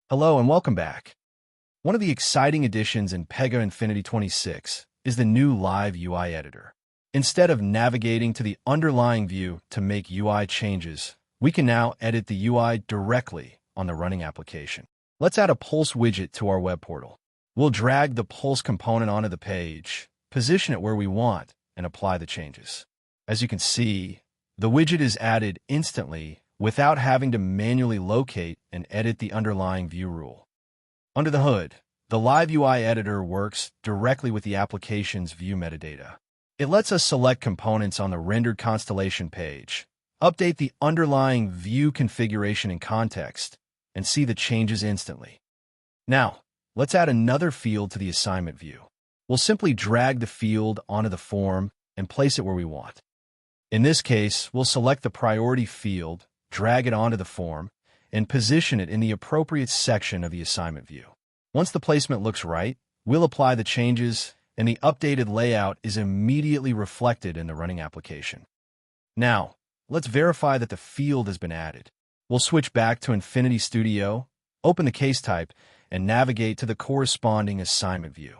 Hello and welcome back. One of the exciting additions in Pega Infinity 26 is the new Live UI editor. Instead of navigating to the underlying view to make UI changes, we can now edit the UI directly on the running application. Let's add a Pulse widget to our web portal. We'll drag the Pulse component onto the page, position it where we want, and apply the changes. As you can see, the widget is added instantly without having to manually locate and edit the underlying view rule. Under the hood, the Live UI editor works directly with the application's view metadata. It lets us select components on the rendered Constellation page, update the underlying view configuration and context, and see the changes instantly. Now, let's add another field to the assignment view. We'll simply drag the field onto the form and place it where we want. In this case, we'll select the priority field, drag it onto the form, and position it in the appropriate section of the assignment view. Once the placement looks right, we'll apply the changes, and the updated layout is immediately reflected in the running application. Now, let's verify that the field has been added. We'll switch back to Infinity Studio, open the case type, and navigate to the corresponding assignment view.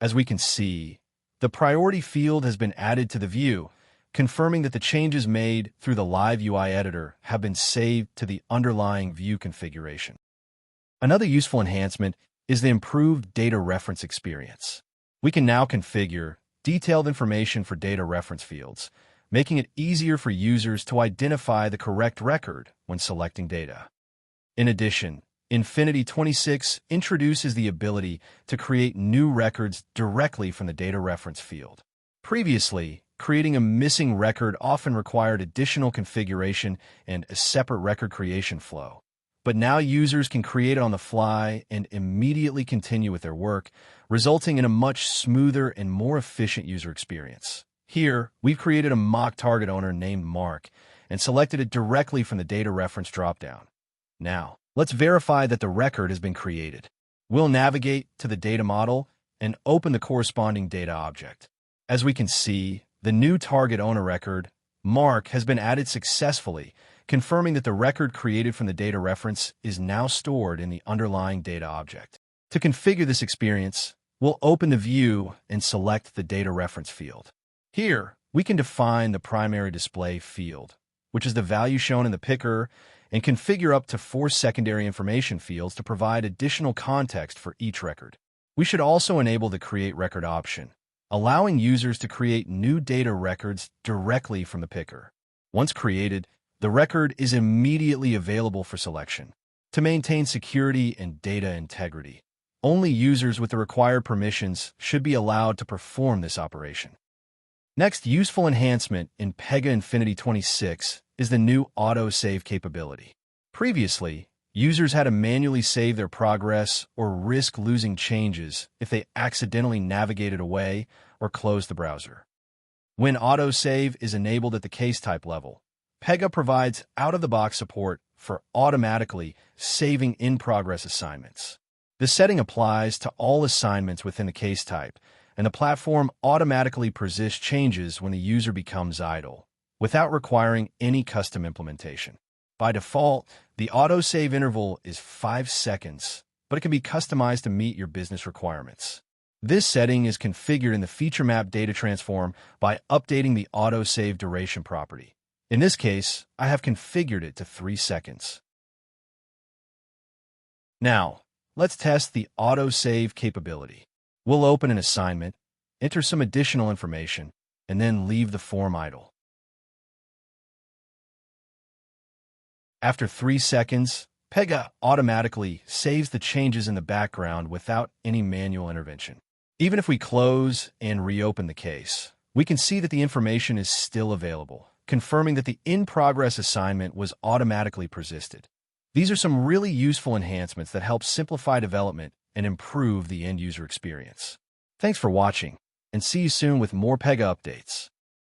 As we can see, the priority field has been added to the view, confirming that the changes made through the Live UI editor have been saved to the underlying view configuration. Another useful enhancement is the improved data reference experience. We can now configure detailed information for data reference fields, making it easier for users to identify the correct record when selecting data. In addition, Infinity 26 introduces the ability to create new records directly from the data reference field. Previously, creating a missing record often required additional configuration and a separate record creation flow. But now users can create it on the fly and immediately continue with their work, resulting in a much smoother and more efficient user experience. Here, we've created a mock target owner named Mark and selected it directly from the data reference dropdown. Now, let's verify that the record has been created. We'll navigate to the data model and open the corresponding data object. As we can see, the new target owner record, Mark, has been added successfully, confirming that the record created from the data reference is now stored in the underlying data object. To configure this experience, we'll open the view and select the data reference field. Here, we can define the primary display field, which is the value shown in the picker, and configure up to 4 secondary information fields to provide additional context for each record. We should also enable the Create Record option, allowing users to create new data records directly from the picker. Once created, the record is immediately available for selection. To maintain security and data integrity, only users with the required permissions should be allowed to perform this operation. Next useful enhancement in Pega Infinity 26 is the new auto-save capability. Previously, users had to manually save their progress or risk losing changes if they accidentally navigated away or closed the browser. When autosave is enabled at the case type level, Pega provides out-of-the-box support for automatically saving in-progress assignments. The setting applies to all assignments within the case type, and the platform automatically persists changes when the user becomes idle, without requiring any custom implementation. By default, the autosave interval is 5 seconds, but it can be customized to meet your business requirements. This setting is configured in the feature map data transform by updating the autosave duration property. In this case, I have configured it to 3 seconds. Now, let's test the autosave capability. We'll open an assignment, enter some additional information, and then leave the form idle. After 3 seconds, Pega automatically saves the changes in the background without any manual intervention. Even if we close and reopen the case, we can see that the information is still available, confirming that the in-progress assignment was automatically persisted. These are some really useful enhancements that help simplify development and improve the end-user experience. Thanks for watching, and see you soon with more Pega updates.